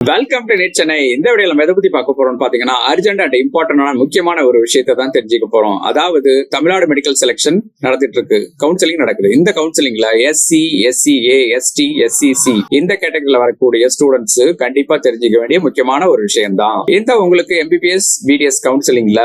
Welcome to net Chennai. இந்த வீடியோல நம்ம எதை பத்தி பார்க்க போறோம்னு பாத்தீங்கன்னா, அர்ஜென்ட் அண்ட் இம்பார்ட்டன்டான முக்கியமான ஒரு விஷயத்தை தான் தெரிஞ்சுக்க போறோம். அதாவது தமிழ்நாடு மெடிக்கல் செலக்ஷன் நடந்துட்டு இருக்கு, கவுன்சிலிங் நடக்குது. இந்த கவுன்சிலிங்ல எஸ்சி, எஸ்சிஏ, எஸ்டி, எஸ்சிசி இந்த கேட்டகரியில வரக்கூடிய ஸ்டூடெண்ட்ஸ் கண்டிப்பா தெரிஞ்சுக்க வேண்டிய முக்கியமான ஒரு விஷயம் தான். இந்த உங்களுக்கு எம்பிபிஎஸ் பிடிஎஸ் கவுன்சிலிங்ல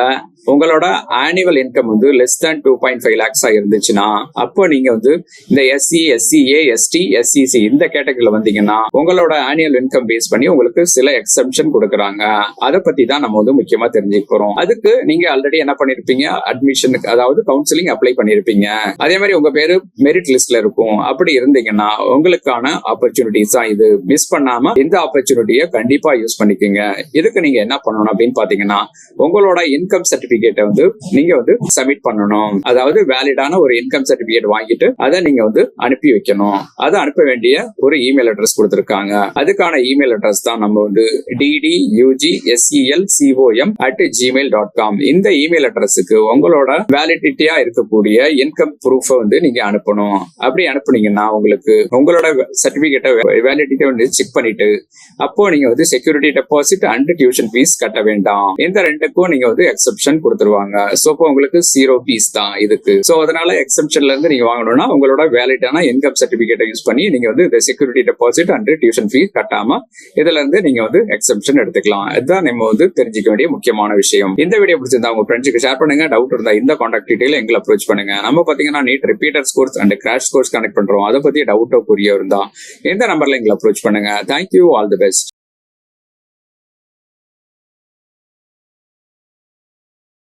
உங்களோட ஆனுவல் இன்கம் வந்து லெஸ் தேன் 2.5 lakhs இருந்துச்சுன்னா, அப்போ நீங்க வந்து இந்த எஸ்சி, எஸ்சிஏ, எஸ்டி, எஸ்சிசி இந்த கேட்டகரியில வந்தீங்கன்னா உங்களோட ஆனுவல் இன்கம் பேஸ் பண்ணி உங்களுக்கு சில எக்ஸம்ஷன் கொடுக்குறாங்க. அதை பத்தி தான் நம்ம வந்து முக்கியமா தெரிஞ்சுக்க போறோம். அதுக்கு நீங்க ஆல்ரெடி என்ன பண்ணிருப்பீங்க, அட்மிஷனுக்கு அதாவது கவுன்சிலிங் அப்ளை பண்ணிருப்பீங்க. அதே மாதிரி உங்க பேரு மெரிட் லிஸ்ட்ல இருக்கும். அப்படி இருந்தீங்கன்னா உங்களுக்கான ஆப்பர்ச்சுனிட்டிஸ் தான் இது. மிஸ் பண்ணாம இந்த ஆப்பர்ச்சுனிட்டியை கண்டிப்பா யூஸ் பண்ணிக்கோங்க. இதுக்கு நீங்க என்ன பண்ணணும் அப்படின்னு பாத்தீங்கன்னா, உங்களோட இன்கம் சர்டிபிகேட் வந்து நீங்க வந்து சப்மிட் பண்ணணும். அதாவது வேலிடான ஒரு இன்கம் சர்டிபிகேட் வாங்கிட்டு அதை நீங்க வந்து அனுப்பி வைக்கணும். அதை அனுப்ப வேண்டிய ஒரு இமெயில் அட்ரஸ் கொடுத்திருக்காங்க. அதுக்கான இமெயில் அட்ரஸ் தான் நம்ம வந்து ddugselcom@gmail.com. இந்த இமெயில் அட்ரஸுக்கு உங்களோட வேலிடிட்டியா இருக்கக்கூடிய இன்கம் ப்ரூஃப் வந்து நீங்க அனுப்பணும். அப்படி அனுப்புனீங்கன்னா உங்களுக்கு உங்களோட சர்டிபிகேட்டை வேலிடிட்டி வந்து செக் பண்ணிட்டு அப்போ நீங்க வந்து security deposit and tuition fees கட்ட வேண்டாம். இந்த ரெண்டுக்கும் நீங்க வந்து எக்ஸப்ஷன் கொடுத்துருவாங்க. சோ இப்போ உங்களுக்கு 0 ஃபீஸ் தான் இதுக்கு. சோ அதனால எக்ஸப்ஷன்ல இருந்து நீங்க வாங்கணும்னா உங்களோட வேலிடான இன்கம் சர்டிபிகேட்டை யூஸ் பண்ணி நீங்க வந்து இந்த security deposit and tuition fees கட்டாம இதுல இருந்து நீங்க வந்து எக்ஸப்ஷன் எடுத்துக்கலாம். இதுதான் நம்ம வந்து தெரிஞ்சுக்க வேண்டிய முக்கியமான விஷயம். இந்த வீடியோ பிடிச்சிருந்தா உங்க ஃப்ரெண்ட்ஸுக்கு ஷேர் பண்ணுங்க. டவுட் இருந்தா இந்த கான்டாக்ட் டீடைல் எங்களை அப்ரோச் பண்ணுங்க. நம்ம பாத்தீங்கன்னா NEET repeaters course and crash course connect பண்றோம். அதை பத்தி டவுட்டோ புரிய இருந்தா இந்த நம்பர்ல எங்களை அப்ரோச் பண்ணுங்க. Thank you, all the best.